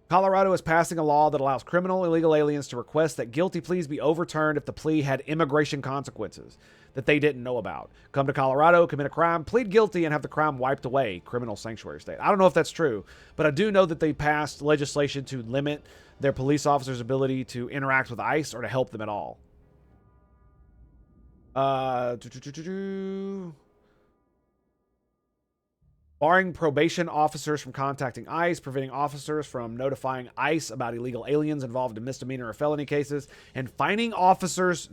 Colorado is passing a law that allows criminal illegal aliens to request that guilty pleas be overturned if the plea had immigration consequences that they didn't know about. Come to Colorado, commit a crime, plead guilty, and have the crime wiped away. Criminal sanctuary state. I don't know if that's true, but I do know that they passed legislation to limit their police officers' ability to interact with ICE or to help them at all. Barring probation officers from contacting ICE, preventing officers from notifying ICE about illegal aliens involved in misdemeanor or felony cases, and fining officers.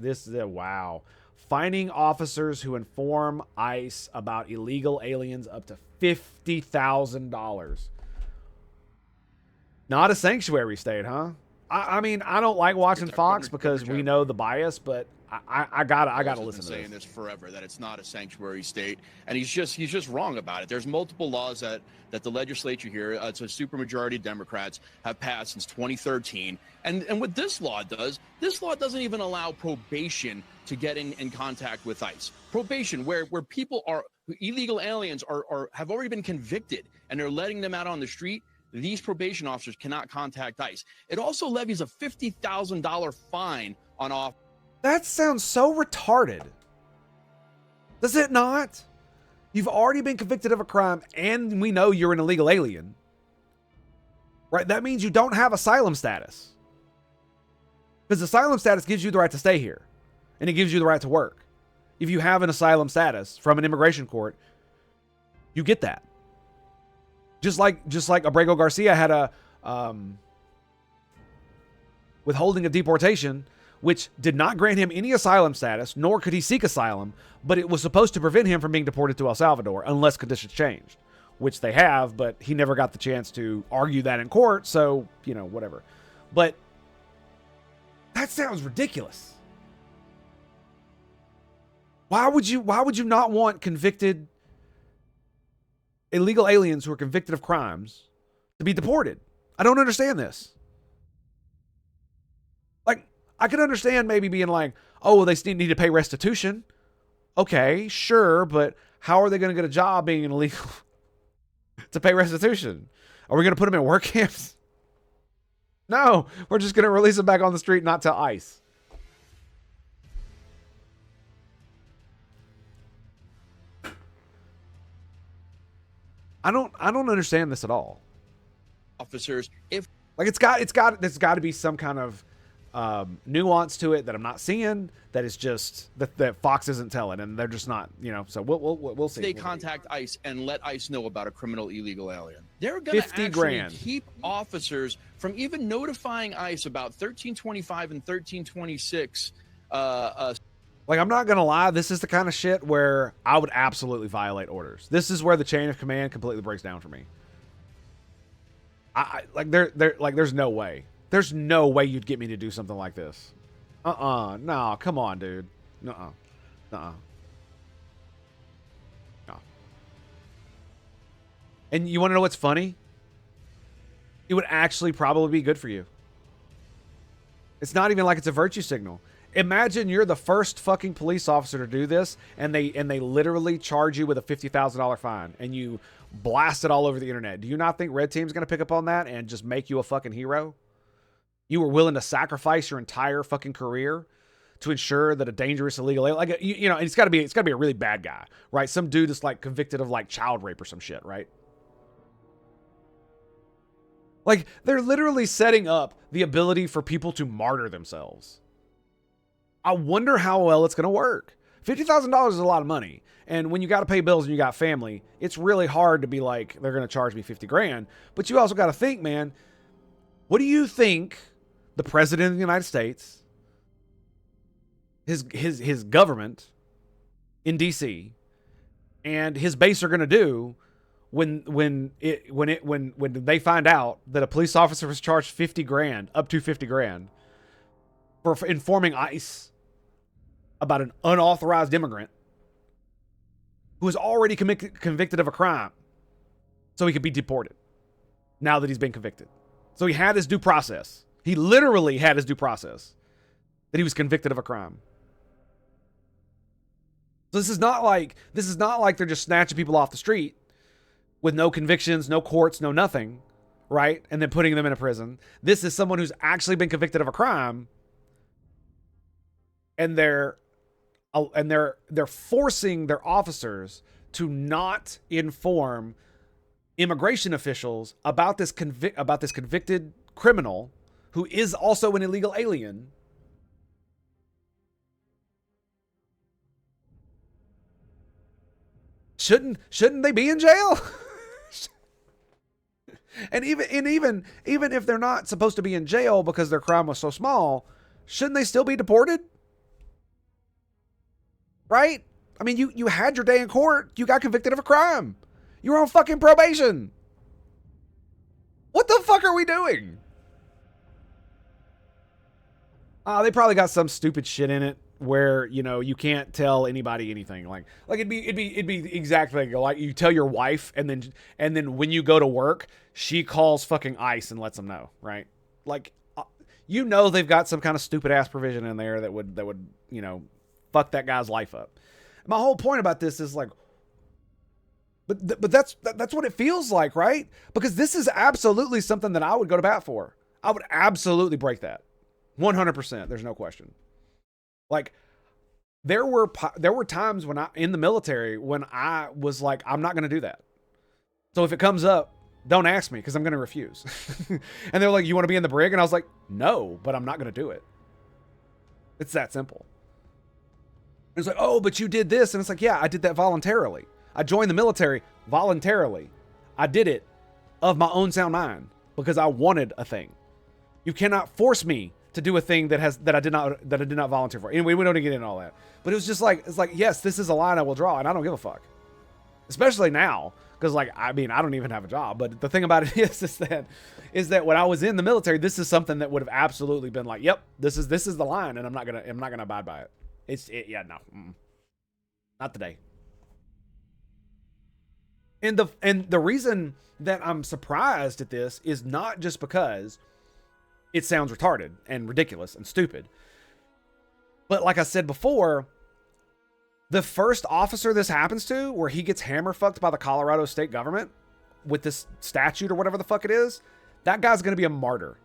Fining officers who inform ICE about illegal aliens up to $50,000. Not a sanctuary state, huh? I mean, I don't like watching Fox because we know the bias, but I gotta listen to this. Saying this forever, that it's not a sanctuary state, and he's just wrong about it. There's multiple laws that the legislature here, it's a supermajority Democrats, have passed since 2013, and what this law doesn't even allow probation to get in contact with ICE. Probation, where people are illegal aliens have already been convicted and they're letting them out on the street. These probation officers cannot contact ICE. It also levies a $50,000 fine on off. That sounds so retarded. Does it not? You've already been convicted of a crime and we know you're an illegal alien. Right? That means you don't have asylum status. Because asylum status gives you the right to stay here. And it gives you the right to work. If you have an asylum status from an immigration court, you get that. Just like Abrego Garcia had a withholding of deportation, which did not grant him any asylum status, nor could he seek asylum, but it was supposed to prevent him from being deported to El Salvador unless conditions changed, which they have, but he never got the chance to argue that in court, so, whatever. But that sounds ridiculous. Why would you not want convicted illegal aliens who are convicted of crimes to be deported? I don't understand this. Like, I could understand maybe being like, oh, well, they need to pay restitution. Okay, sure, but how are they going to get a job being an illegal to pay restitution? Are we going to put them in work camps? No, we're just going to release them back on the street and not tell ICE. I don't understand this at all. Officers, if like there's got to be some kind of nuance to it that I'm not seeing. That is just that Fox isn't telling, and they're just not. So we'll see. They contact ICE and let ICE know about a criminal illegal alien. They're going to actually keep officers from even notifying ICE about 1325 and 1326. Like, I'm not going to lie, this is the kind of shit where I would absolutely violate orders. This is where the chain of command completely breaks down for me. There's no way. There's no way you'd get me to do something like this. No, come on, dude. No. And you want to know what's funny? It would actually probably be good for you. It's not even like it's a virtue signal. Imagine you're the first fucking police officer to do this, and they literally charge you with a $50,000 fine, and you blast it all over the internet. Do you not think Red Team's gonna pick up on that and just make you a fucking hero? You were willing to sacrifice your entire fucking career to ensure that a dangerous illegal alien, like, it's gotta be a really bad guy, right? Some dude that's like convicted of like child rape or some shit, right? Like, they're literally setting up the ability for people to martyr themselves. I wonder how well it's going to work. $50,000 is a lot of money. And when you got to pay bills and you got family, it's really hard to be like, they're going to charge me 50 grand. But you also got to think, man, what do you think the president of the United States, his government in DC, and his base are going to do when they find out that a police officer was charged 50 grand, up to 50 grand, for informing ICE about an unauthorized immigrant who was already convicted of a crime so he could be deported now that he's been convicted. So he had his due process. He literally had his due process that he was convicted of a crime. So this is not like they're just snatching people off the street with no convictions, no courts, no nothing, right? And then putting them in a prison. This is someone who's actually been convicted of a crime, and they're forcing their officers to not inform immigration officials about this convicted criminal who is also an illegal alien. Shouldn't they be in jail? and even if they're not supposed to be in jail because their crime was so small, shouldn't they still be deported? Right? I mean, you had your day in court. You got convicted of a crime. You were on fucking probation. What the fuck are we doing? They probably got some stupid shit in it where, you know, you can't tell anybody anything. Like it'd be exactly like you tell your wife, and then when you go to work, she calls fucking ICE and lets them know, right? Like, you know, they've got some kind of stupid ass provision in there that would, you know, fuck that guy's life up. My whole point about this is like, but that's what it feels like, right? Because this is absolutely something that I would go to bat for. I would absolutely break that, 100%. There's no question. Like, there were times when in the military when I was like, I'm not going to do that. So if it comes up, don't ask me because I'm going to refuse. And they're like, you want to be in the brig? And I was like, no, but I'm not going to do it. It's that simple. And it's like, oh, but you did this. And it's like, yeah, I did that voluntarily. I joined the military voluntarily. I did it of my own sound mind because I wanted a thing. You cannot force me to do a thing that I did not volunteer for. Anyway, we don't get into all that. But it was just like, it's like, yes, this is a line I will draw, and I don't give a fuck. Especially now, because like, I mean, I don't even have a job. But the thing about it is that when I was in the military, this is something that would have absolutely been like, yep, this is the line, and I'm not gonna abide by it. Not today. And the reason that I'm surprised at this is not just because it sounds retarded and ridiculous and stupid, but like I said before, the first officer this happens to, where he gets hammer fucked by the Colorado state government with this statute or whatever the fuck it is, that guy's gonna be a martyr.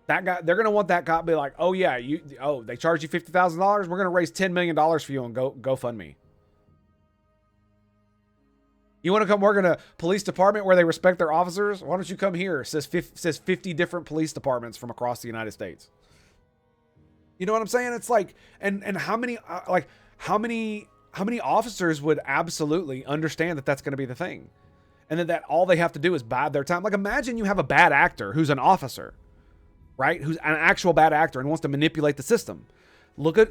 That guy, they're gonna want that cop to be like, oh yeah, they charge you $50,000. We're gonna raise $10 million for you and go fund me. You want to come work in a police department where they respect their officers? Why don't you come here? Says 50 different police departments from across the United States. You know what I'm saying? It's like, and how many officers would absolutely understand that that's going to be the thing, and that all they have to do is bide their time. Like, imagine you have a bad actor who's an officer, right? Who's an actual bad actor and wants to manipulate the system. Look at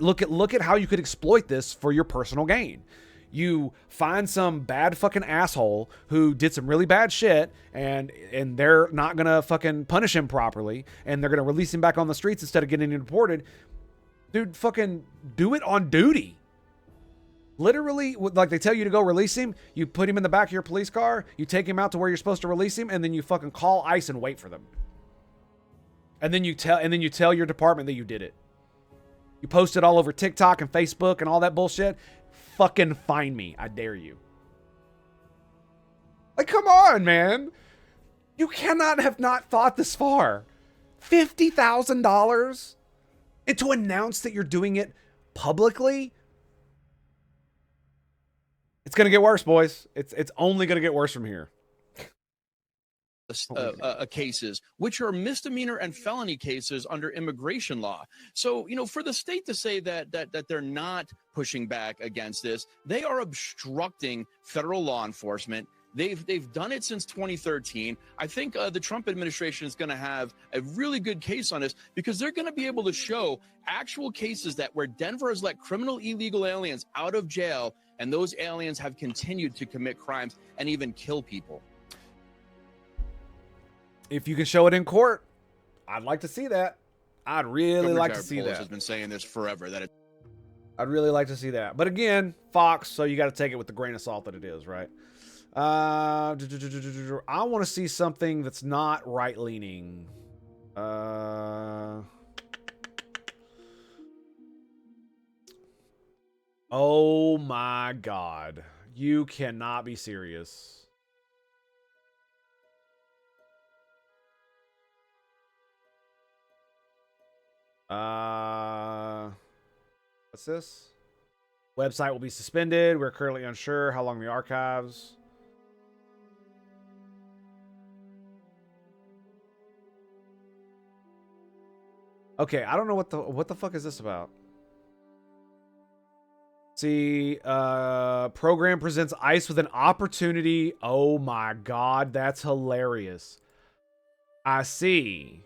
how you could exploit this for your personal gain. You find some bad fucking asshole who did some really bad shit, and they're not gonna fucking punish him properly, and they're gonna release him back on the streets instead of getting him deported. Dude, fucking do it on duty. Literally, like, they tell you to go release him, you put him in the back of your police car, you take him out to where you're supposed to release him, and then you fucking call ICE and wait for them. And then you tell your department that you did it. You post it all over TikTok and Facebook and all that bullshit. Fucking find me. I dare you. Like, come on, man. You cannot have not thought this far. $50,000? And to announce that you're doing it publicly? It's going to get worse, boys. It's only going to get worse from here. Cases, which are misdemeanor and felony cases under immigration law. So, you know, for the state to say that they're not pushing back against this, they are obstructing federal law enforcement. They've done it since 2013. I think the Trump administration is going to have a really good case on this, because they're going to be able to show actual cases where Denver has let criminal illegal aliens out of jail, and those aliens have continued to commit crimes and even kill people. If you can show it in court, I'd like to see that. I'd really like to see that. Has been saying this forever. I'd really like to see that. But again, Fox, so you got to take it with the grain of salt that it is, right? I want to see something that's not right-leaning. Oh my God. You cannot be serious. What's this? Website will be suspended. We're currently unsure how long the archives. Okay, I don't know what the fuck is this about. See, program presents ICE with an opportunity. Oh my god, that's hilarious. I see.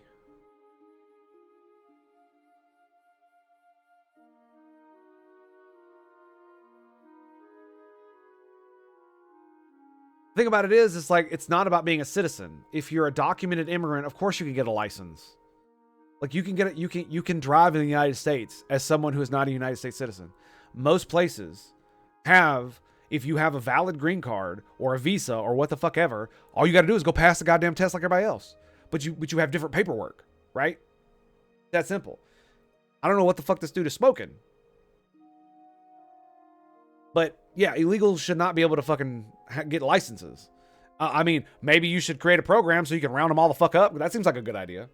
The thing about it is, it's like, it's not about being a citizen. If you're a documented immigrant, of course you can get a license. Like you can get it, you can drive in the United States as someone who is not a United States citizen. Most places have, if you have a valid green card or a visa or what the fuck ever, all you got to do is go pass the goddamn test like everybody else. But you have different paperwork, right? That simple. I don't know what the fuck this dude is smoking. But yeah, illegals should not be able to fucking get licenses. I mean, maybe you should create a program so you can round them all the fuck up. That seems like a good idea.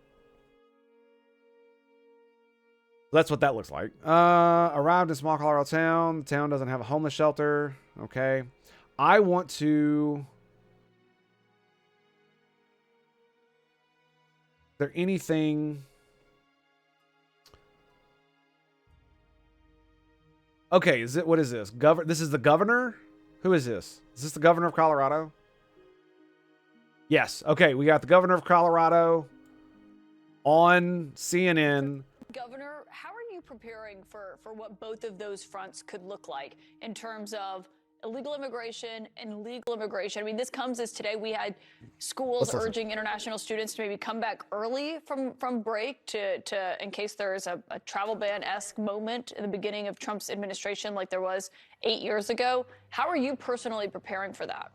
That's what that looks like. Arrived in small Colorado town. The town doesn't have a homeless shelter. Okay. I want to... Is there anything... Okay, what is this? This is the governor? Who is this? Is this the governor of Colorado? Yes. Okay, we got the governor of Colorado on CNN. Governor, how are you preparing for what both of those fronts could look like in terms of illegal immigration and legal immigration? I mean, this comes as today we had schools urging international students to maybe come back early from break to in case there is a travel ban-esque moment in the beginning of Trump's administration like there was 8 years ago. How are you personally preparing for that?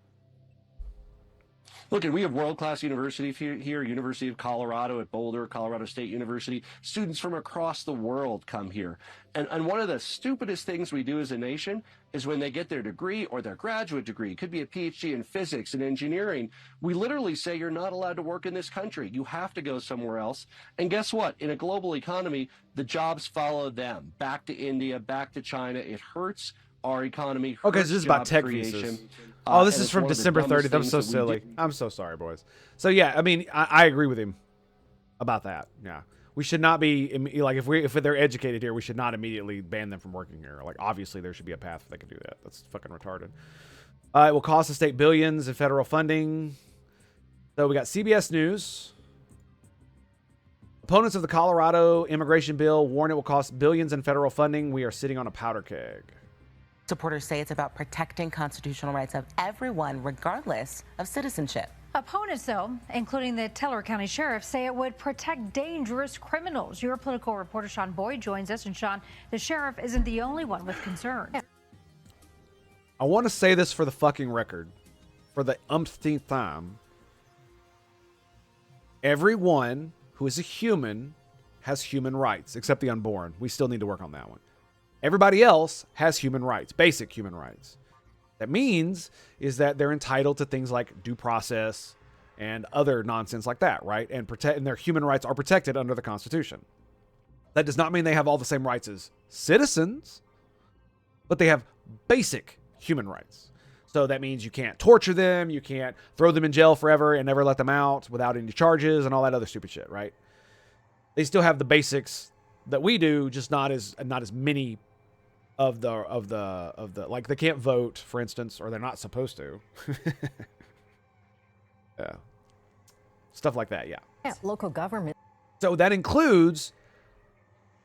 Look, and we have world-class universities here, University of Colorado at Boulder, Colorado State University. Students from across the world come here. And one of the stupidest things we do as a nation is when they get their degree or their graduate degree, it could be a PhD in physics and engineering, we literally say you're not allowed to work in this country. You have to go somewhere else. And guess what? In a global economy, the jobs follow them. Back to India, back to China. It hurts our economy. Okay, so this is about tech visas. Oh, this is from December 30th. I'm so silly. I'm so sorry, boys. So yeah, I mean, I agree with him about that. Yeah, we should not be like if they're educated here, we should not immediately ban them from working here. Like obviously there should be a path they can do that. That's fucking retarded. It will cost the state billions in federal funding. So we got CBS News. Opponents of the Colorado immigration bill warn it will cost billions in federal funding. We are sitting on a powder keg. Supporters say it's about protecting constitutional rights of everyone, regardless of citizenship. Opponents, though, including the Teller County Sheriff, say it would protect dangerous criminals. Your political reporter Sean Boyd joins us. And Sean, the sheriff isn't the only one with concerns. I want to say this for the fucking record, for the umpteenth time. Everyone who is a human has human rights, except the unborn. We still need to work on that one. Everybody else has human rights, basic human rights. That means is that they're entitled to things like due process and other nonsense like that, right? And their human rights are protected under the Constitution. That does not mean they have all the same rights as citizens, but they have basic human rights. So that means you can't torture them, you can't throw them in jail forever and never let them out without any charges and all that other stupid shit, right? They still have the basics that we do, just not as many of the like they can't vote, for instance, or they're not supposed to. Yeah. Stuff like that, yeah. Yeah, local government. So that includes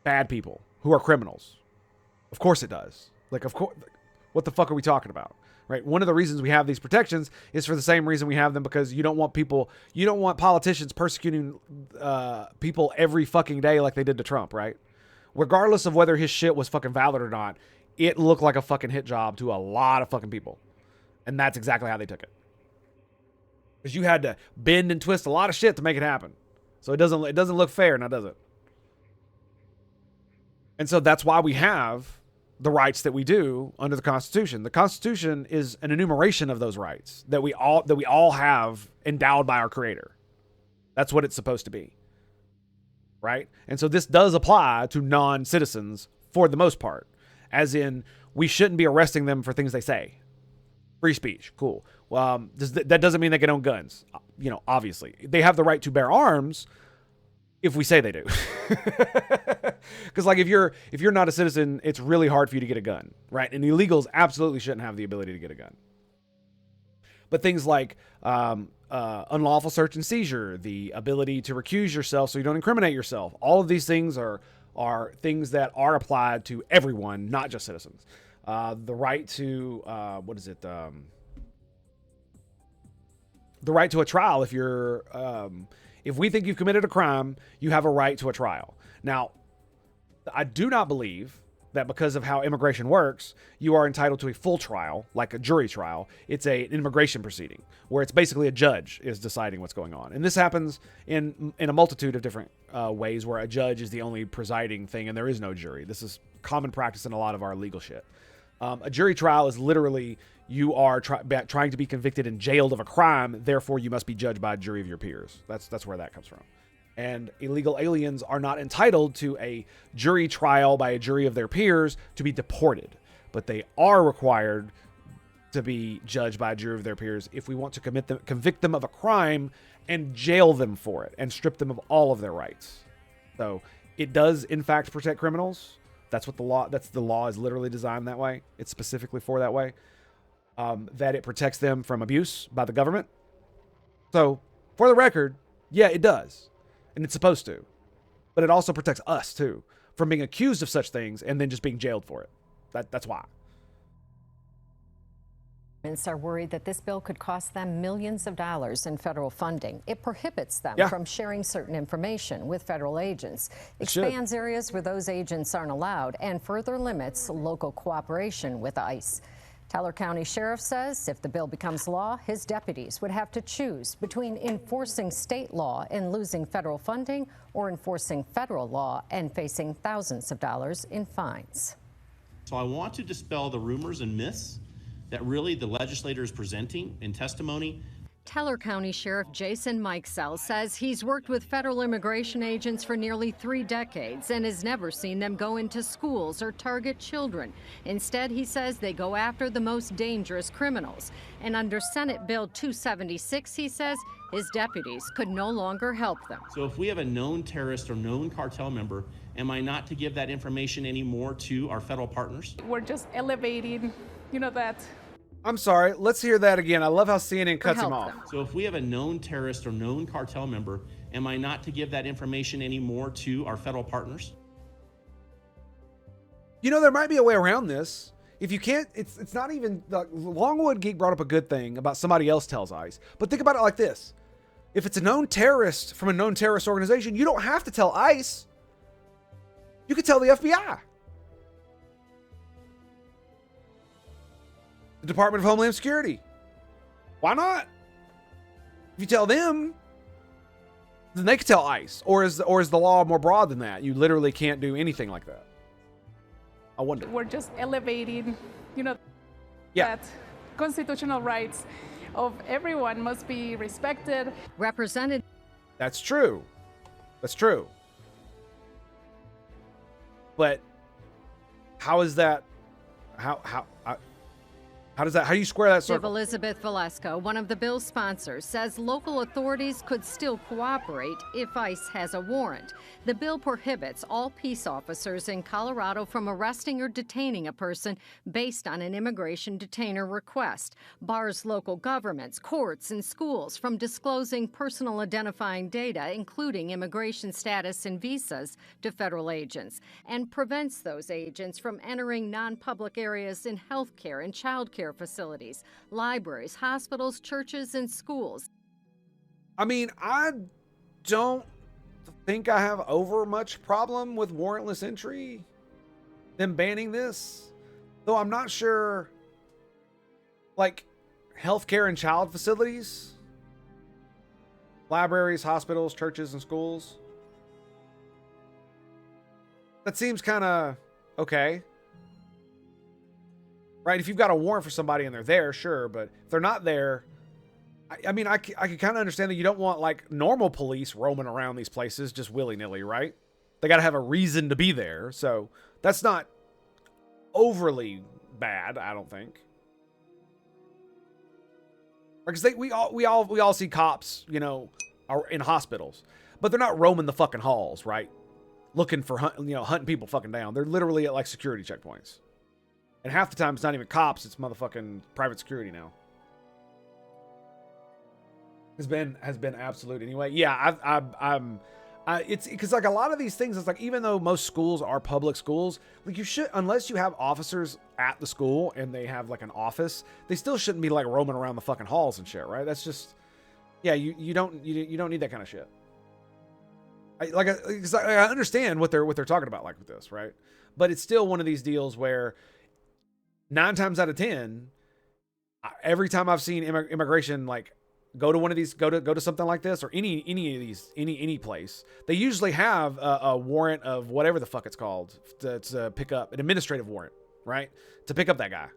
bad people who are criminals. Of course it does. Like, of course, what the fuck are we talking about? Right? One of the reasons we have these protections is for the same reason we have them, because you don't want politicians persecuting people every fucking day like they did to Trump, right? Regardless of whether his shit was fucking valid or not, it looked like a fucking hit job to a lot of fucking people. And that's exactly how they took it. Because you had to bend and twist a lot of shit to make it happen. So it doesn't look fair now, does it? And so that's why we have the rights that we do under the Constitution. The Constitution is an enumeration of those rights that we all have endowed by our Creator. That's what it's supposed to be. right? And so this does apply to non-citizens for the most part, as in we shouldn't be arresting them for things they say. Free speech, cool. Well, that doesn't mean they can own guns. You know, obviously they have the right to bear arms if we say they do. Because like if you're not a citizen, it's really hard for you to get a gun, right? And illegals absolutely shouldn't have the ability to get a gun. But things like unlawful search and seizure, the ability to recuse yourself so you don't incriminate yourself, all of these things are things that are applied to everyone, not just citizens. The right to the right to a trial. If we think you've committed a crime, you have a right to a trial. Now, I do not believe that because of how immigration works, you are entitled to a full trial, like a jury trial. It's an immigration proceeding where it's basically a judge is deciding what's going on. And this happens in a multitude of different ways where a judge is the only presiding thing and there is no jury. This is common practice in a lot of our legal shit. A jury trial is literally you are trying to be convicted and jailed of a crime, therefore you must be judged by a jury of your peers. That's where that comes from. And illegal aliens are not entitled to a jury trial by a jury of their peers to be deported, but they are required to be judged by a jury of their peers if we want to convict them of a crime and jail them for it and strip them of all of their rights. So it does in fact protect criminals. That's what the law is literally designed that way. It's specifically for that way. That it protects them from abuse by the government. So, for the record, yeah, it does. And it's supposed to. But it also protects us, too, from being accused of such things and then just being jailed for it. That's why. Are worried that this bill could cost them millions of dollars in federal funding. It prohibits them from sharing certain information with federal agents, expands areas where those agents aren't allowed, and further limits local cooperation with ICE. Teller County Sheriff says if the bill becomes law, his deputies would have to choose between enforcing state law and losing federal funding or enforcing federal law and facing thousands of dollars in fines. So I want to dispel the rumors and myths that really the legislator is presenting in testimony. Teller County Sheriff Jason Mikesell says he's worked with federal immigration agents for nearly 3 decades and has never seen them go into schools or target children. Instead, he says they go after the most dangerous criminals. And under Senate Bill 276, he says his deputies could no longer help them. So if we have a known terrorist or known cartel member, am I not to give that information anymore to our federal partners? We're just elevating, that. I'm sorry, let's hear that again. I love how CNN cuts him off. So if we have a known terrorist or known cartel member, am I not to give that information anymore to our federal partners? There might be a way around this. If you can't, it's not even, Longwood Geek brought up a good thing about somebody else tells ICE. But think about it like this. If it's a known terrorist from a known terrorist organization, you don't have to tell ICE. You could tell the FBI. The Department of Homeland Security. Why not? If you tell them, then they could tell ICE. Or is the law more broad than that? You literally can't do anything like that. I wonder. We're just elevating, that constitutional rights of everyone must be respected. Represented. That's true. That's true. But how is that? How do you square that circle? Elizabeth Velasco, one of the bill's sponsors, says local authorities could still cooperate if ICE has a warrant. The bill prohibits all peace officers in Colorado from arresting or detaining a person based on an immigration detainer request, bars local governments, courts, and schools from disclosing personal identifying data, including immigration status and visas, to federal agents, and prevents those agents from entering non-public areas in healthcare and childcare facilities, libraries, hospitals, churches, and schools. I mean, I don't think I have over much problem with warrantless entry, them banning this, though I'm not sure, like, healthcare and child facilities, libraries, hospitals, churches, and schools. That seems kind of okay. Right, if you've got a warrant for somebody and they're there, sure, but if they're not there, I mean, I can kind of understand that you don't want like normal police roaming around these places just willy-nilly, right? They got to have a reason to be there. So that's not overly bad, I don't think. Because we all see cops, you know, are in hospitals, but they're not roaming the fucking halls, right? Looking for hunting people fucking down. They're literally at like security checkpoints, and half the time it's not even cops; it's motherfucking private security now. Has been absolute anyway. Yeah, it's because like a lot of these things, it's like even though most schools are public schools, like you should, unless you have officers at the school and they have like an office, they still shouldn't be like roaming around the fucking halls and shit, right? That's just, yeah, you don't need that kind of shit. I understand what they're talking about like with this, right? But it's still one of these deals where 9 times out of 10, every time I've seen immigration like go to one of these, go to something like this or any of these, any place, they usually have a warrant of whatever the fuck it's called to pick up an administrative warrant, right? To pick up that guy.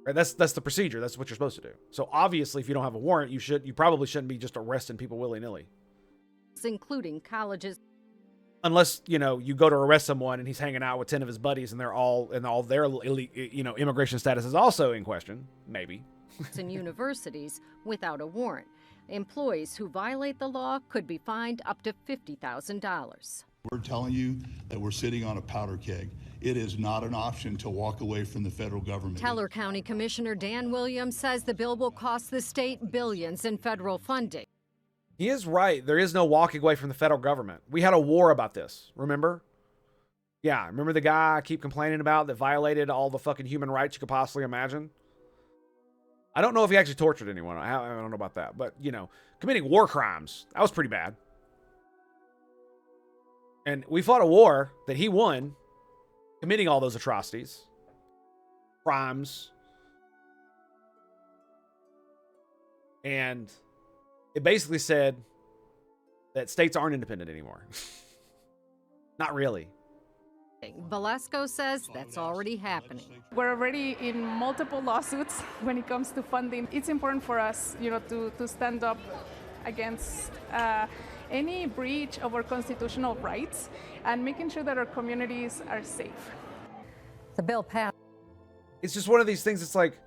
Right? That's the procedure. That's what you're supposed to do. So obviously, if you don't have a warrant, you probably shouldn't be just arresting people willy-nilly. Including colleges. Unless, you know, you go to arrest someone and he's hanging out with 10 of his buddies and all their immigration status is also in question, maybe. And universities without a warrant. Employees who violate the law could be fined up to $50,000. We're telling you that we're sitting on a powder keg. It is not an option to walk away from the federal government. Teller County Commissioner Dan Williams says the bill will cost the state billions in federal funding. He is right. There is no walking away from the federal government. We had a war about this, remember? Yeah, remember the guy I keep complaining about that violated all the fucking human rights you could possibly imagine? I don't know if he actually tortured anyone. I don't know about that. But, you know, committing war crimes, that was pretty bad. And we fought a war that he won, committing all those atrocities, crimes. And it basically said that states aren't independent anymore. Not really. Velasco says that's already happening. We're already in multiple lawsuits when it comes to funding. It's important for us, you know, to stand up against any breach of our constitutional rights and making sure that our communities are safe. The bill passed. It's just one of these things. It's like,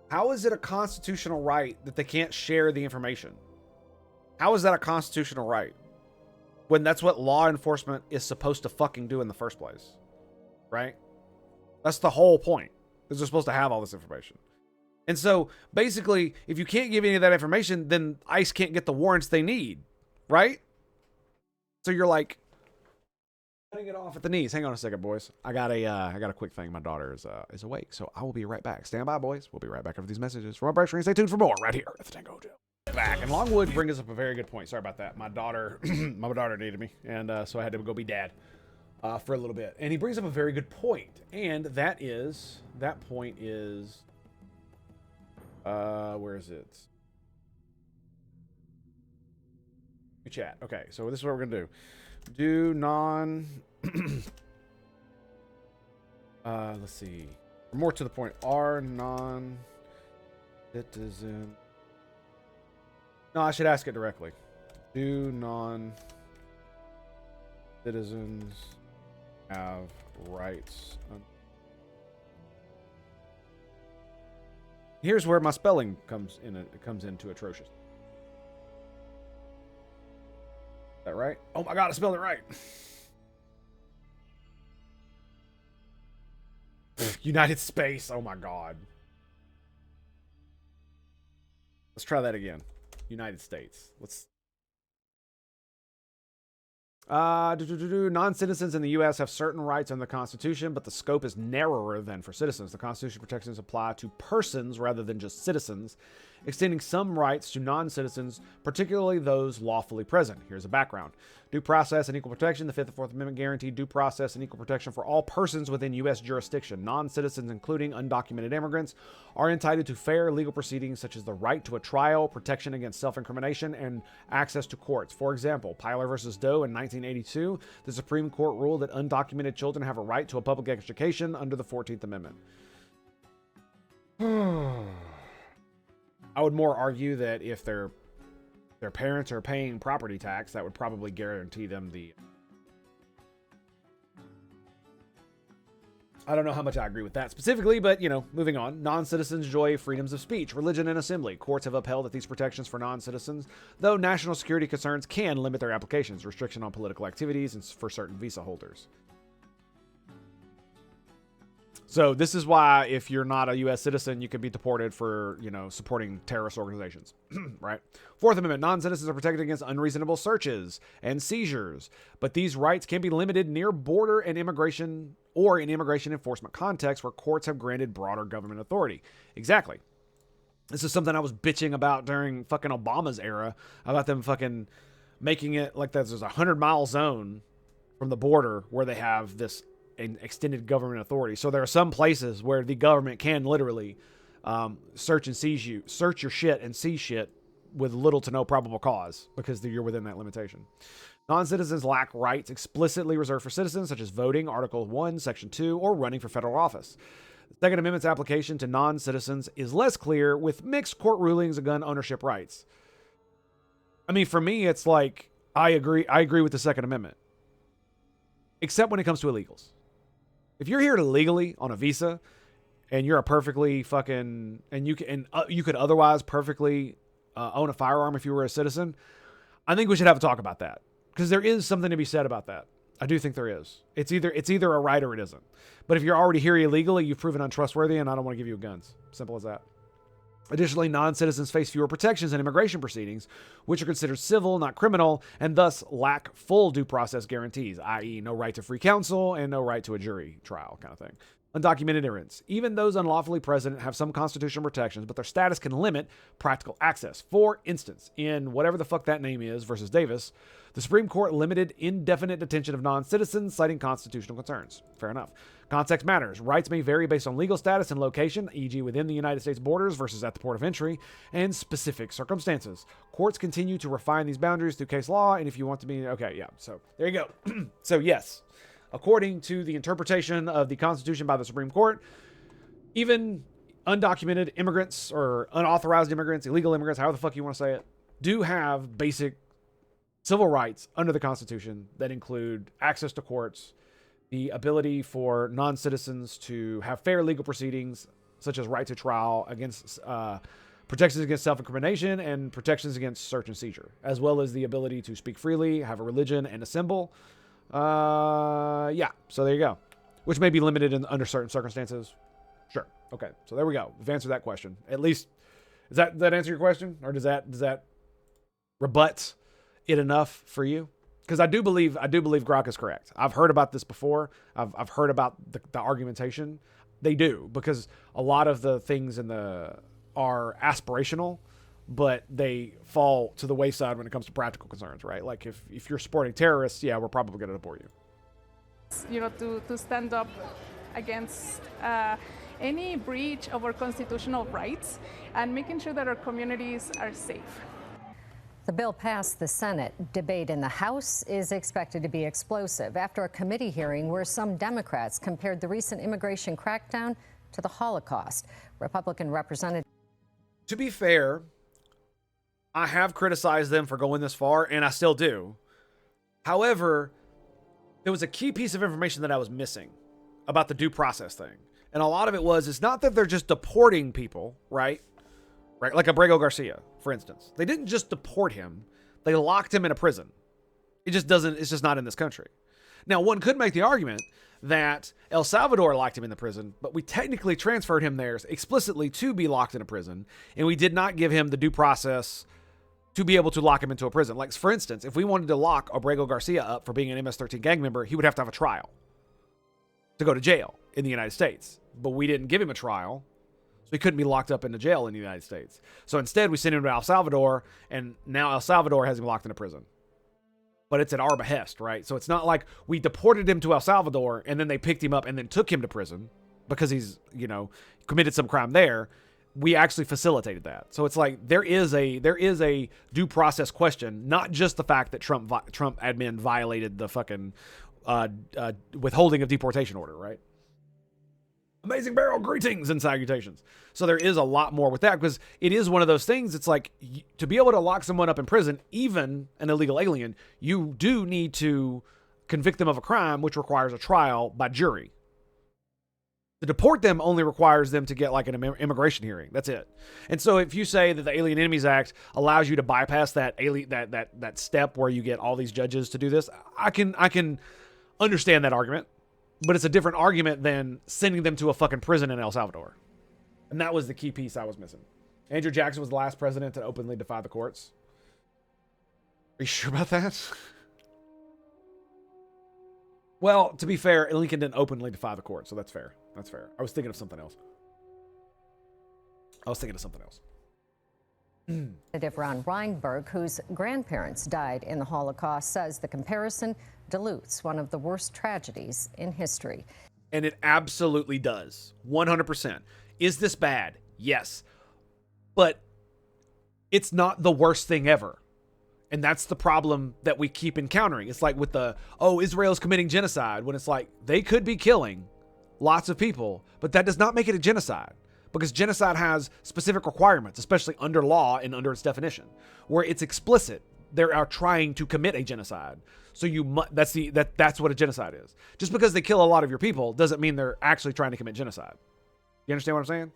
how is it a constitutional right that they can't share the information? How is that a constitutional right? When that's what law enforcement is supposed to fucking do in the first place, right? That's the whole point. Is they're supposed to have all this information. And so basically, if you can't give any of that information, then ICE can't get the warrants they need, right? So you're like cutting it off at the knees. Hang on a second, boys. I got a quick thing. My daughter is awake, so I will be right back. Stand by, boys. We'll be right back after these messages from our break screen. Stay tuned for more right here at the Tango Hotel. Back, and Longwood brings us up a very good point. Sorry about that. My daughter needed me, and so I had to go be dad for a little bit. And he brings up a very good point, and that point is where is it? Chat. Okay, so this is what we're gonna do. Let's see. More to the point. Are non-citizen. No, I should ask it directly. Do non-citizens have rights? Here's where my spelling comes into atrocious. Is that right? Oh my god, I spelled it right. United Space. Oh my god. Let's try that again. United States. Let's. Non-citizens in the U.S. have certain rights under the Constitution, but the scope is narrower than for citizens. The Constitution protections apply to persons rather than just citizens, extending some rights to non-citizens, particularly those lawfully present. Here's a background. Due process and equal protection. The 5th and 4th Amendment guarantee due process and equal protection for all persons within U.S. jurisdiction. Non-citizens, including undocumented immigrants, are entitled to fair legal proceedings such as the right to a trial, protection against self-incrimination, and access to courts. For example, Pyler versus Doe in 1982, the Supreme Court ruled that undocumented children have a right to a public education under the 14th Amendment. I would more argue that if their parents are paying property tax, that would probably guarantee them the... I don't know how much I agree with that specifically, but, you know, moving on. Non-citizens enjoy freedoms of speech, religion, and assembly. Courts have upheld that these protections for non-citizens, though national security concerns can limit their applications, restriction on political activities, and for certain visa holders. So this is why if you're not a U.S. citizen, you can be deported for, you know, supporting terrorist organizations, right? Fourth Amendment, non-citizens are protected against unreasonable searches and seizures, but these rights can be limited near border and immigration or in immigration enforcement contexts where courts have granted broader government authority. Exactly. This is something I was bitching about during fucking Obama's era, about them fucking making it like there's a 100-mile zone from the border where they have this extended government authority. So there are some places where the government can literally search your shit and seize shit with little to no probable cause because you're within that limitation. Non-citizens lack rights explicitly reserved for citizens, such as voting, Article 1, Section 2, or running for federal office. The Second Amendment's application to non-citizens is less clear, with mixed court rulings of gun ownership rights. I mean, for me, it's like, I agree with the Second Amendment. Except when it comes to illegals. If you're here legally on a visa and you're a perfectly fucking, and you could otherwise perfectly own a firearm if you were a citizen, I think we should have a talk about that, because there is something to be said about that. I do think there is. It's either a right or it isn't. But if you're already here illegally, you've proven untrustworthy, and I don't want to give you guns. Simple as that. Additionally, non-citizens face fewer protections in immigration proceedings, which are considered civil, not criminal, and thus lack full due process guarantees, i.e. no right to free counsel and no right to a jury trial kind of thing. Undocumented immigrants. Even those unlawfully present have some constitutional protections, but their status can limit practical access. For instance, in whatever the fuck that name is versus Davis, the Supreme Court limited indefinite detention of non-citizens, citing constitutional concerns. Fair enough. Context matters. Rights may vary based on legal status and location, e.g. within the United States borders versus at the port of entry, and specific circumstances. Courts continue to refine these boundaries through case law, and if you want to be... Okay, yeah, so there you go. So yes, according to the interpretation of the Constitution by the Supreme Court, even undocumented immigrants or unauthorized immigrants, illegal immigrants, however the fuck you want to say it, do have basic civil rights under the Constitution that include access to courts, the ability for non-citizens to have fair legal proceedings, such as right to trial, against protections against self-incrimination, and protections against search and seizure, as well as the ability to speak freely, have a religion, and assemble. Yeah, so there you go. Which may be limited under certain circumstances. Sure. Okay, so there we go. We've answered that question. At least, does that answer your question? Or does that rebut it enough for you? Because I do believe Grok is correct. I've heard about this before. I've heard about the argumentation. They do, because a lot of the things are aspirational, but they fall to the wayside when it comes to practical concerns, right? Like if you're supporting terrorists, yeah, we're probably going to deport you. You know, to stand up against any breach of our constitutional rights and making sure that our communities are safe. The bill passed the Senate. Debate in the House is expected to be explosive after a committee hearing where some Democrats compared the recent immigration crackdown to the Holocaust. Republican Representative. To be fair, I have criticized them for going this far, and I still do. However, there was a key piece of information that I was missing about the due process thing. And a lot of it was, it's not that they're just deporting people, right? Right, like Abrego Garcia, for instance. They didn't just deport him. They locked him in a prison. It's just not in this country. Now, one could make the argument that El Salvador locked him in the prison, but we technically transferred him there explicitly to be locked in a prison, and we did not give him the due process to be able to lock him into a prison. Like, for instance, if we wanted to lock Abrego Garcia up for being an MS-13 gang member, he would have to have a trial to go to jail in the United States. But we didn't give him a trial, so he couldn't be locked up into jail in the United States. So instead, we sent him to El Salvador, and now El Salvador has him locked in a prison. But it's at our behest, right? So it's not like we deported him to El Salvador, and then they picked him up and then took him to prison because he's, committed some crime there. We actually facilitated that. So it's like there is a due process question, not just the fact that Trump admin violated the fucking withholding of deportation order, right? Amazing barrel, greetings and salutations. So there is a lot more with that because it is one of those things. It's like to be able to lock someone up in prison, even an illegal alien, you do need to convict them of a crime, which requires a trial by jury. To deport them only requires them to get like an immigration hearing. That's it. And so if you say that the Alien Enemies Act allows you to bypass that that step where you get all these judges to do this, I can understand that argument. But it's a different argument than sending them to a fucking prison in El Salvador. And that was the key piece I was missing. Andrew Jackson was the last president to openly defy the courts. Are you sure about that? Well, to be fair, Lincoln didn't openly defy the court, so that's fair. That's fair. I was thinking of something else. Representative Ron Reinberg, whose grandparents died in the Holocaust, says the comparison dilutes one of the worst tragedies in history. And it absolutely does. 100%. Is this bad? Yes. But it's not the worst thing ever. And that's the problem that we keep encountering. It's like with the, Israel's committing genocide, when it's like they could be killing lots of people, but that does not make it a genocide. Because genocide has specific requirements, especially under law and under its definition, where it's explicit. They are trying to commit a genocide. So that's what a genocide is. Just because they kill a lot of your people doesn't mean they're actually trying to commit genocide. You understand what I'm saying?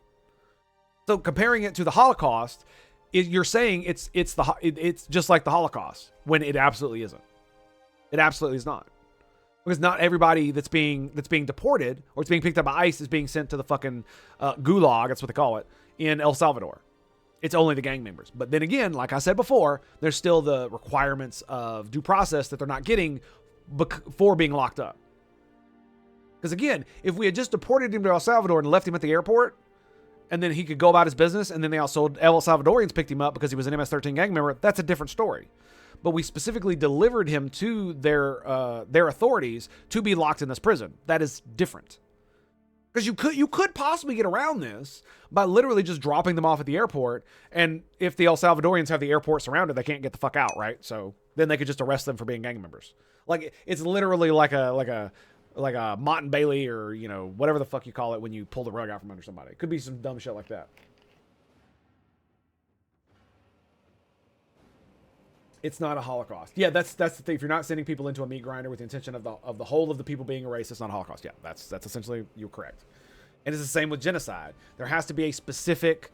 So comparing it to the Holocaust, you're saying it's just like the Holocaust when it absolutely isn't. It absolutely is not. Because not everybody that's being deported or it's being picked up by ICE is being sent to the fucking gulag, that's what they call it, in El Salvador. It's only the gang members. But then again, like I said before, there's still the requirements of due process that they're not getting for being locked up. Because again, if we had just deported him to El Salvador and left him at the airport, and then he could go about his business, and then they also El Salvadorians picked him up because he was an MS-13 gang member, that's a different story. But we specifically delivered him to their authorities to be locked in this prison. That is different. Because you could possibly get around this by literally just dropping them off at the airport, and if the El Salvadorians have the airport surrounded, they can't get the fuck out, right? So then they could just arrest them for being gang members. Like it's literally like a Mott and Bailey, or whatever the fuck you call it when you pull the rug out from under somebody. It could be some dumb shit like that. It's not a Holocaust. Yeah, that's the thing. If you're not sending people into a meat grinder with the intention of the whole of the people being erased, it's not a Holocaust. Yeah, that's essentially, you're correct. And it's the same with genocide. There has to be a specific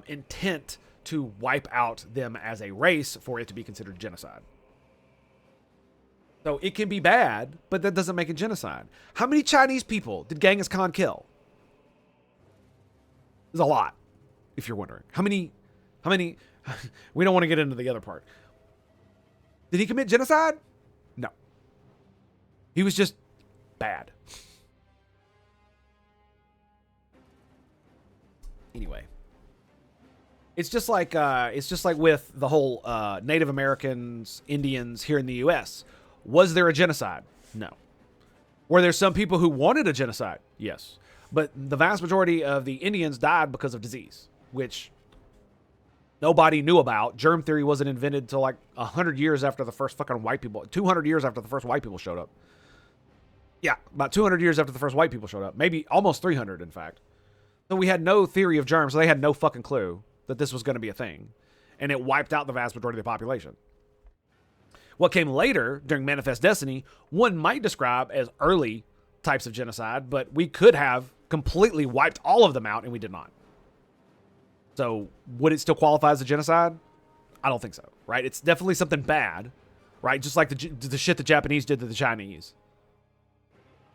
intent to wipe out them as a race for it to be considered genocide. So it can be bad, but that doesn't make it genocide. How many Chinese people did Genghis Khan kill? There's a lot, if you're wondering. How many? We don't want to get into the other part. Did he commit genocide? No. He was just bad. Anyway, it's just like with the whole Native Americans, Indians here in the U.S. Was there a genocide? No. Were there some people who wanted a genocide? Yes. But the vast majority of the Indians died because of disease, which nobody knew about. Germ theory wasn't invented until like 100 years after the first fucking white people, 200 years after the first white people showed up. Yeah, about 200 years after the first white people showed up. Maybe almost 300, in fact. So we had no theory of germs, so they had no fucking clue that this was going to be a thing. And it wiped out the vast majority of the population. What came later, during Manifest Destiny, one might describe as early types of genocide, but we could have completely wiped all of them out, and we did not. So would it still qualify as a genocide? I don't think so, right? It's definitely something bad, right? Just like the shit the Japanese did to the Chinese.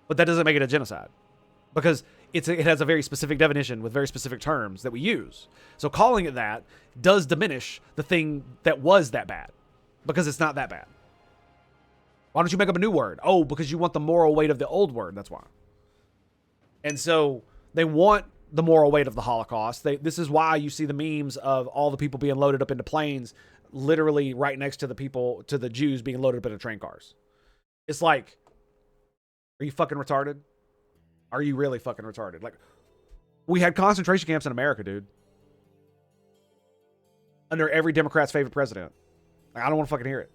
But that doesn't make it a genocide, because it has a very specific definition with very specific terms that we use. So calling it that does diminish the thing that was that bad, because it's not that bad. Why don't you make up a new word? Oh, because you want the moral weight of the old word. That's why. And so they want the moral weight of the Holocaust. This is why you see the memes of all the people being loaded up into planes, literally right next to the Jews being loaded up into train cars. It's like, are you fucking retarded? Are you really fucking retarded? Like, we had concentration camps in America, dude. Under every Democrat's favorite president. Like, I don't want to fucking hear it.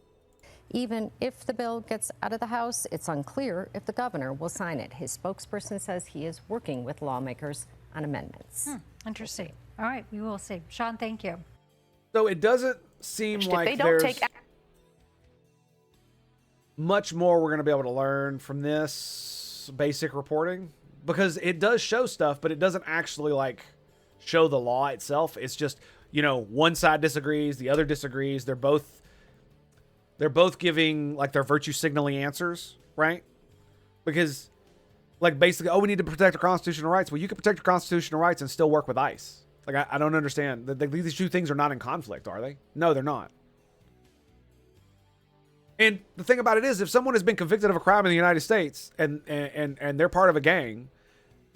Even if the bill gets out of the House, it's unclear if the governor will sign it. His spokesperson says he is working with lawmakers on amendments. Interesting. All right, we will see. Sean, thank you. So it doesn't seem like there's much more we're going to be able to learn from this basic reporting, because it does show stuff, but it doesn't actually like show the law itself. It's just, you know, one side disagrees, the other disagrees. They're both giving like their virtue signaling answers, right? Because like basically, oh, we need to protect our constitutional rights. Well, you can protect your constitutional rights and still work with ICE. Like, I don't understand. These two things are not in conflict, are they? No, they're not. And the thing about it is, if someone has been convicted of a crime in the United States and they're part of a gang,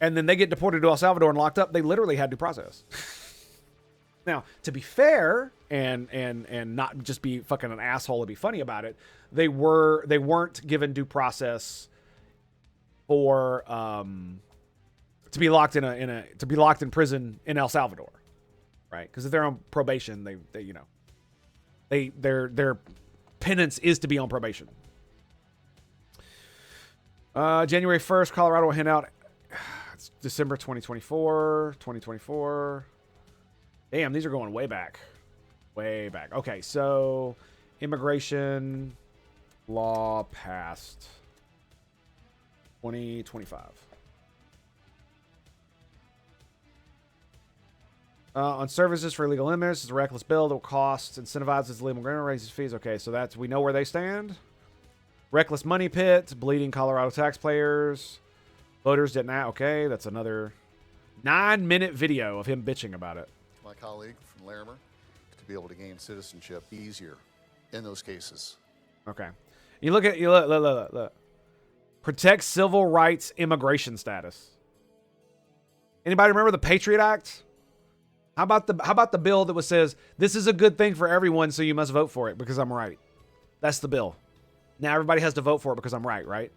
and then they get deported to El Salvador and locked up, they literally had due process. Now, to be fair and not just be fucking an asshole and be funny about it, they weren't given due process for to be locked in prison in El Salvador, right? Because if they're on probation, they you know, their penance is to be on probation. January 1st, Colorado will hand out. It's December 2024. Damn, these are going way back. Way back. Okay, so immigration law passed 2025. On services for illegal immigrants, it's a reckless bill that will cost, incentivizes illegal immigrants, raises fees. Okay, so we know where they stand. Reckless money pit, bleeding Colorado taxpayers. Voters didn't act. Okay, that's another 9-minute video of him bitching about it. My colleague from Larimer, to be able to gain citizenship easier in those cases. Okay. Look. Protect civil rights immigration status. Anybody remember the Patriot Act? How about the bill that says this is a good thing for everyone, so you must vote for it because I'm right? That's the bill. Now everybody has to vote for it because I'm right?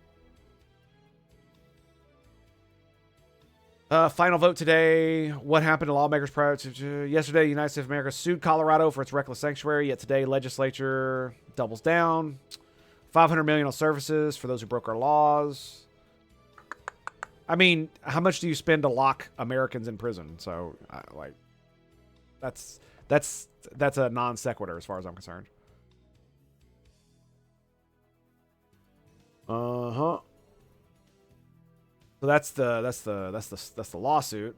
Final vote today. What happened to lawmakers prior to yesterday? The United States of America sued Colorado for its reckless sanctuary. Yet today, legislature doubles down. $500 million on services for those who broke our laws. I mean, how much do you spend to lock Americans in prison? So, that's a non sequitur as far as I'm concerned. So that's the lawsuit.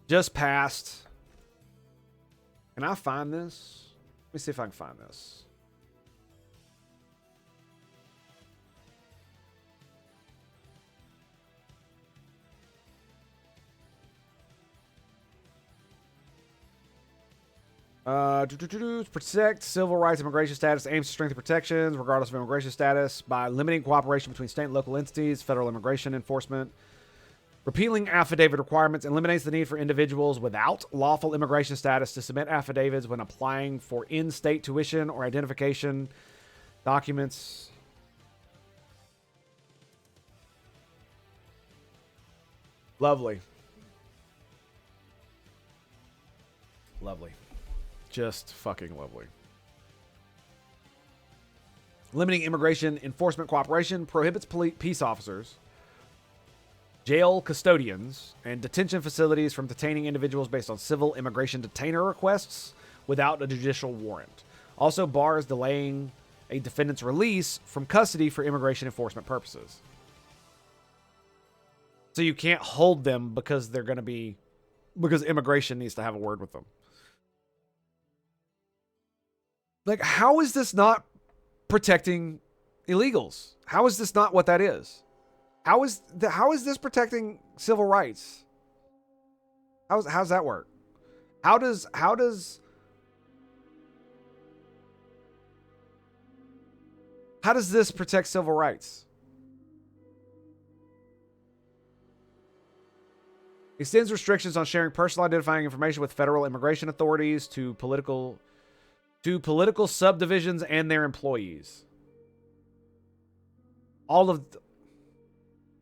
Just passed. Can I find this? Let me see if I can find this. Protect civil rights immigration status aims to strengthen protections regardless of immigration status by limiting cooperation between state and local entities, federal immigration enforcement, repealing affidavit requirements, eliminates the need for individuals without lawful immigration status to submit affidavits when applying for in-state tuition or identification documents. Lovely. Just fucking lovely. Limiting immigration enforcement cooperation prohibits peace officers, jail custodians, and detention facilities from detaining individuals based on civil immigration detainer requests without a judicial warrant. Also bars delaying a defendant's release from custody for immigration enforcement purposes. So you can't hold them because because immigration needs to have a word with them. Like, how is this not protecting illegals? How is this not what that is? How is this protecting civil rights? How's that work? How does this protect civil rights? Extends restrictions on sharing personal identifying information with federal immigration authorities to political subdivisions and their employees.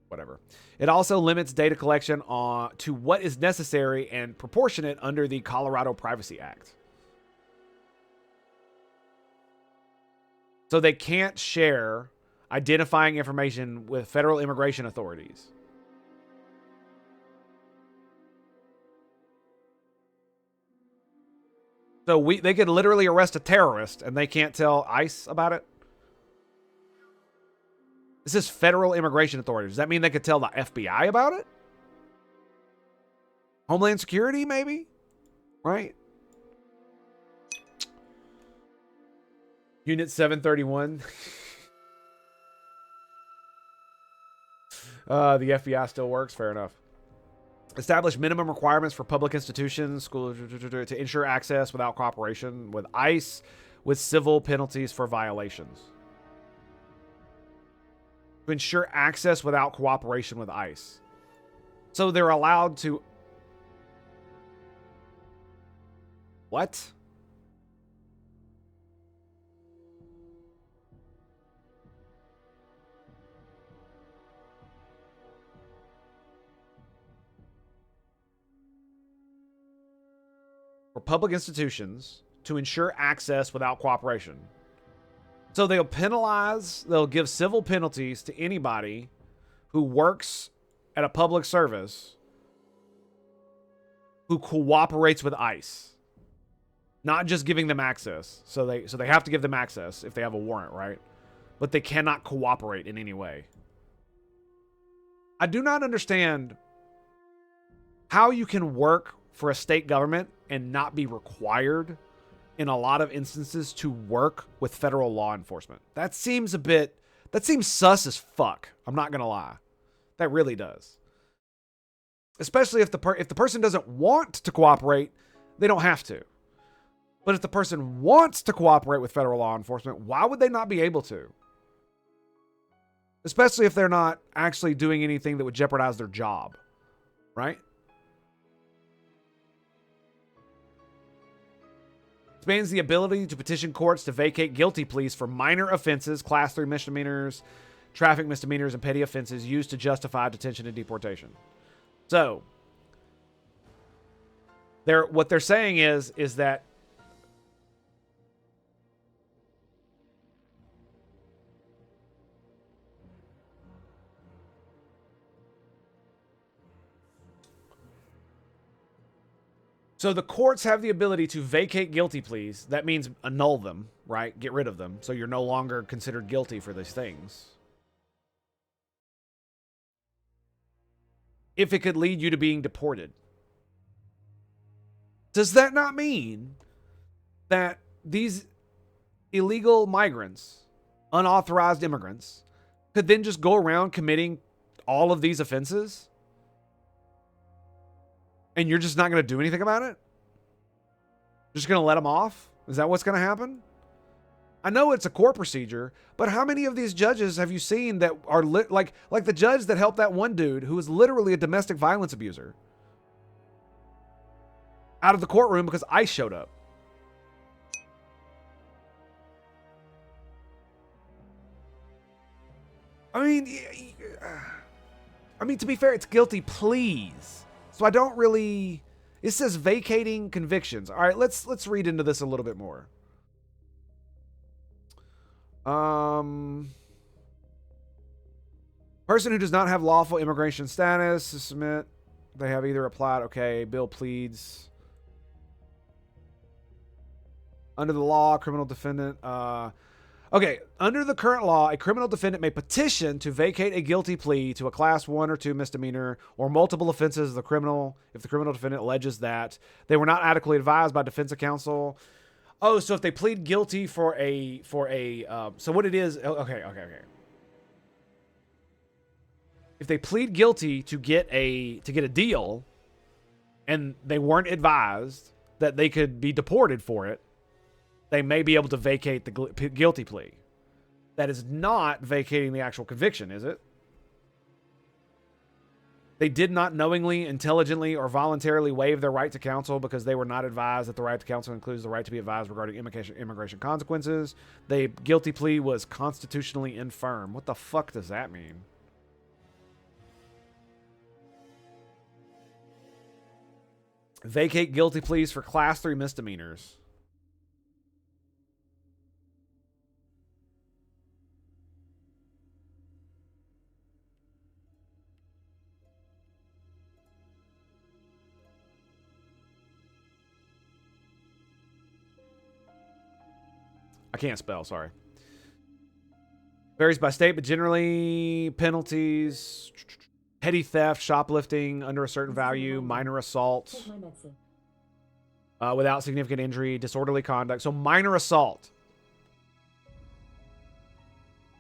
Whatever. It also limits data collection to what is necessary and proportionate under the Colorado Privacy Act. So they can't share identifying information with federal immigration authorities. So they could literally arrest a terrorist and they can't tell ICE about it. This is federal immigration authorities. Does that mean they could tell the FBI about it? Homeland Security, maybe? Right? Unit 731. The FBI still works. Fair enough. Establish minimum requirements for public institutions, schools, to ensure access without cooperation with ICE, with civil penalties for violations. To ensure access without cooperation with ICE. So they're allowed to... What? For public institutions to ensure access without cooperation. So they'll give civil penalties to anybody who works at a public service who cooperates with ICE. Not just giving them access. So they have to give them access if they have a warrant, right? But they cannot cooperate in any way. I do not understand how you can work for a state government and not be required in a lot of instances to work with federal law enforcement. That seems sus as fuck. I'm not going to lie. That really does. Especially if the person doesn't want to cooperate, they don't have to. But if the person wants to cooperate with federal law enforcement, why would they not be able to? Especially if they're not actually doing anything that would jeopardize their job, right? Expands the ability to petition courts to vacate guilty pleas for minor offenses, class 3 misdemeanors, traffic misdemeanors, and petty offenses used to justify detention and deportation. So, what they're saying is that so the courts have the ability to vacate guilty pleas. That means annul them, right? Get rid of them. So you're no longer considered guilty for these things. If it could lead you to being deported. Does that not mean that these illegal migrants, unauthorized immigrants, could then just go around committing all of these offenses? And you're just not going to do anything about it? Just going to let them off? Is that what's going to happen? I know it's a court procedure, but how many of these judges have you seen that are like the judge that helped that one dude who was literally a domestic violence abuser out of the courtroom because ICE showed up? I mean, to be fair, it's guilty pleas. So I don't really... It says vacating convictions. All right, let's read into this a little bit more. Person who does not have lawful immigration status to submit. They have either applied... Okay, bill pleads. Under the law, criminal defendant... Okay, under the current law, a criminal defendant may petition to vacate a guilty plea to a class 1 or 2 misdemeanor or multiple offenses if the criminal defendant alleges that they were not adequately advised by defense counsel. Oh, so if they plead guilty so what it is, okay. If they plead guilty to get a deal and they weren't advised that they could be deported for it, they may be able to vacate the guilty plea. That is not vacating the actual conviction, is it? They did not knowingly, intelligently, or voluntarily waive their right to counsel because they were not advised that the right to counsel includes the right to be advised regarding immigration consequences. The guilty plea was constitutionally infirm. What the fuck does that mean? Vacate guilty pleas for class 3 misdemeanors. I can't spell, sorry. Varies by state, but generally penalties, petty theft, shoplifting under a certain value, minor assault, without significant injury, disorderly conduct. So minor assault.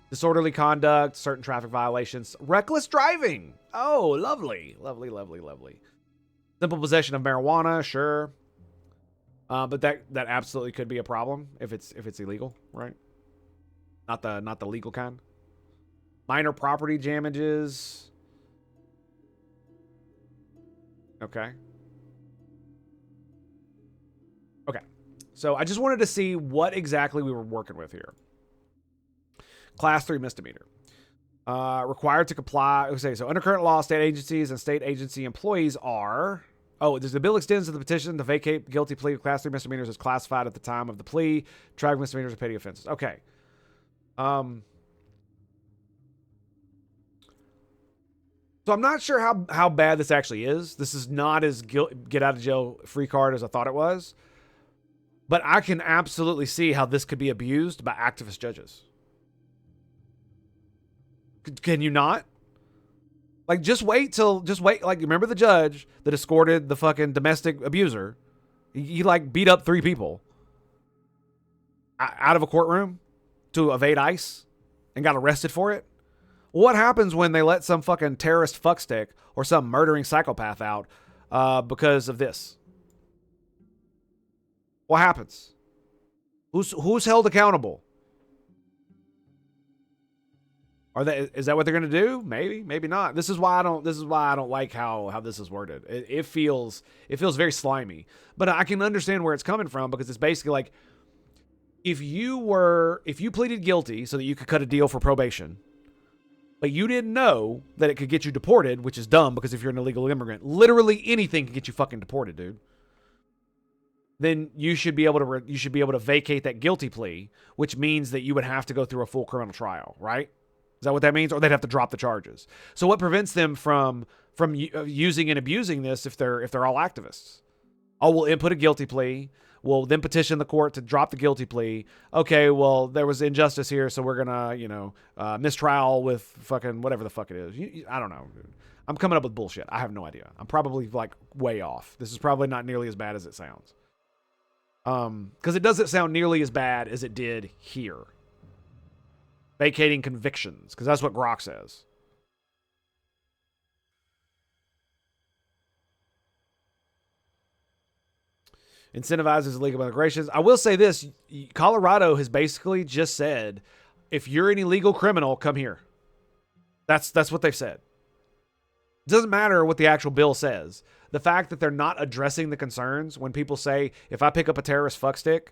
Disorderly conduct, certain traffic violations, reckless driving. Oh, lovely. Lovely, lovely, lovely. Simple possession of marijuana, sure. But that absolutely could be a problem if it's illegal, right? Not the legal kind. Minor property damages. Okay. Okay. So I just wanted to see what exactly we were working with here. Class 3 misdemeanor. Required to comply. Okay, so under current law, state agencies and state agency employees are... Oh, the bill extends to the petition to vacate guilty plea of class 3 misdemeanors as classified at the time of the plea. Traffic misdemeanors are petty offenses. Okay. So I'm not sure how bad this actually is. This is not as get out of jail free card as I thought it was. But I can absolutely see how this could be abused by activist judges. Can you not? Like, just wait. Like, remember the judge that escorted the fucking domestic abuser? He like beat up 3 people out of a courtroom to evade ICE and got arrested for it. What happens when they let some fucking terrorist fuckstick or some murdering psychopath out because of this? What happens? Who's held accountable? Is that what they're going to do? Maybe, maybe not. This is why I don't like how this is worded. It feels very slimy. But I can understand where it's coming from, because it's basically like, if you pleaded guilty so that you could cut a deal for probation, but you didn't know that it could get you deported, which is dumb, because if you're an illegal immigrant, literally anything can get you fucking deported, dude. Then you should be able to vacate that guilty plea, which means that you would have to go through a full criminal trial, right? Is that what that means? Or they'd have to drop the charges. So what prevents them from using and abusing this if they're all activists? Oh, we'll input a guilty plea. We'll then petition the court to drop the guilty plea. Okay, well, there was injustice here, so we're gonna, mistrial with fucking whatever the fuck it is. I don't know, dude. I'm coming up with bullshit. I have no idea. I'm probably like way off. This is probably not nearly as bad as it sounds. Because it doesn't sound nearly as bad as it did here. Vacating convictions, because that's what Grok says. Incentivizes illegal migrations. I will say this. Colorado has basically just said, if you're an illegal criminal, come here. That's what they've said. It doesn't matter what the actual bill says. The fact that they're not addressing the concerns when people say, if I pick up a terrorist fuckstick,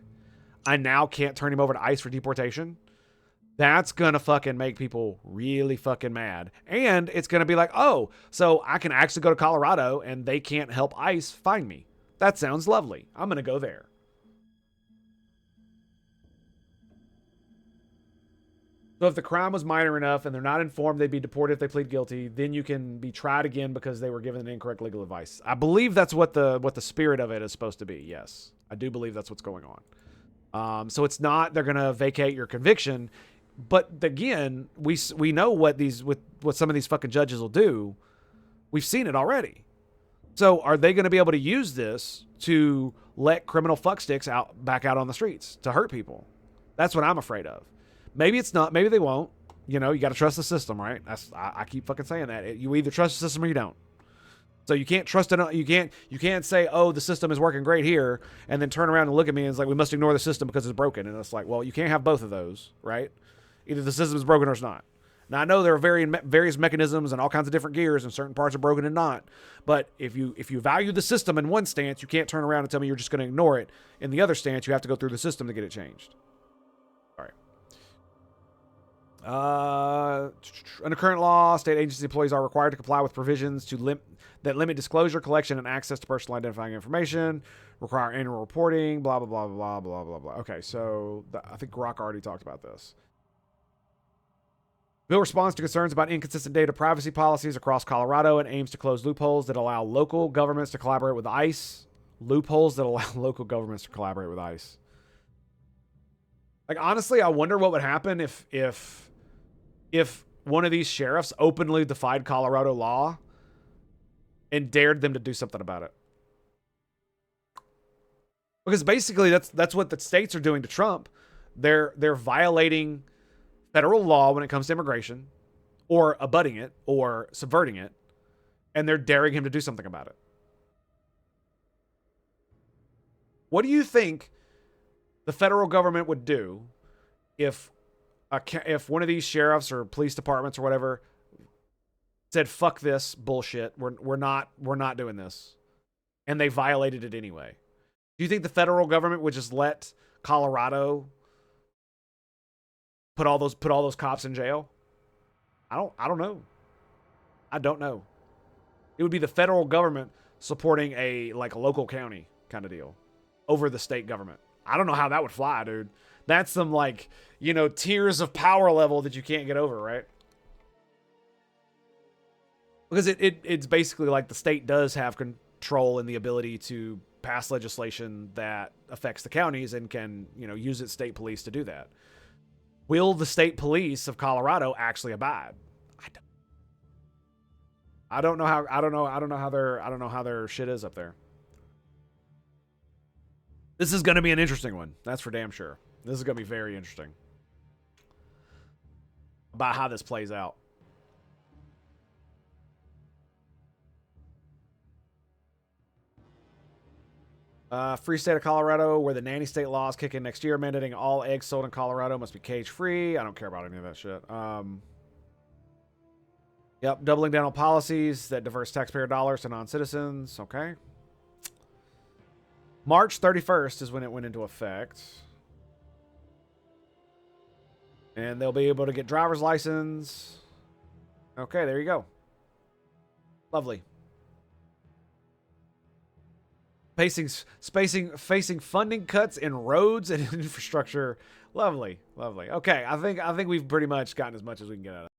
I now can't turn him over to ICE for deportation. That's going to fucking make people really fucking mad. And it's going to be like, oh, so I can actually go to Colorado and they can't help ICE find me. That sounds lovely. I'm going to go there. So if the crime was minor enough and they're not informed they'd be deported if they plead guilty, then you can be tried again because they were given incorrect legal advice. I believe that's what the spirit of it is supposed to be. Yes, I do believe that's what's going on. So it's not they're going to vacate your conviction. But again, we know what some of these fucking judges will do. We've seen it already. So are they going to be able to use this to let criminal fucksticks back out on the streets to hurt people? That's what I'm afraid of. Maybe it's not. Maybe they won't. You got to trust the system, right? I keep fucking saying that. You either trust the system or you don't. So you can't trust it. You can't say, oh, the system is working great here, and then turn around and look at me and it's like, we must ignore the system because it's broken. And it's like, well, you can't have both of those, right? Either the system is broken or it's not. Now, I know there are various mechanisms and all kinds of different gears, and certain parts are broken and not. But if you value the system in one stance, you can't turn around and tell me you're just going to ignore it. In the other stance, you have to go through the system to get it changed. All right. Under current law, state agency employees are required to comply with provisions that limit disclosure, collection, and access to personal identifying information, require annual reporting, blah, blah, blah, blah, blah, blah, blah. Okay, so I think Grok already talked about this. Bill responds to concerns about inconsistent data privacy policies across Colorado and aims to close loopholes that allow local governments to collaborate with ICE. Loopholes that allow local governments to collaborate with ICE. Like, honestly, I wonder what would happen if one of these sheriffs openly defied Colorado law and dared them to do something about it. Because basically that's what the states are doing to Trump. They're violating federal law when it comes to immigration, or abutting it, or subverting it, and they're daring him to do something about it. What do you think the federal government would do if one of these sheriffs or police departments or whatever said, "Fuck this bullshit. We're not doing this," and they violated it anyway? Do you think the federal government would just let Colorado put all those cops in jail? I don't know. I don't know. It would be the federal government supporting a local county kind of deal over the state government. I don't know how that would fly, dude. That's some tiers of power level that you can't get over, right? Because it's basically like the state does have control and the ability to pass legislation that affects the counties and can, use its state police to do that. Will the state police of Colorado actually abide? I don't know how their shit is up there. This is going to be an interesting one. That's for damn sure. This is going to be very interesting about how this plays out. Free state of Colorado, where the nanny state laws kick in next year, mandating all eggs sold in Colorado must be cage free. I don't care about any of that shit. Yep, doubling down on policies that diverse taxpayer dollars to non-citizens. Okay. March 31st is when it went into effect. And they'll be able to get driver's license. Okay, there you go. Lovely. Facing funding cuts in roads and infrastructure. Lovely, lovely. Okay, I think we've pretty much gotten as much as we can get out of it.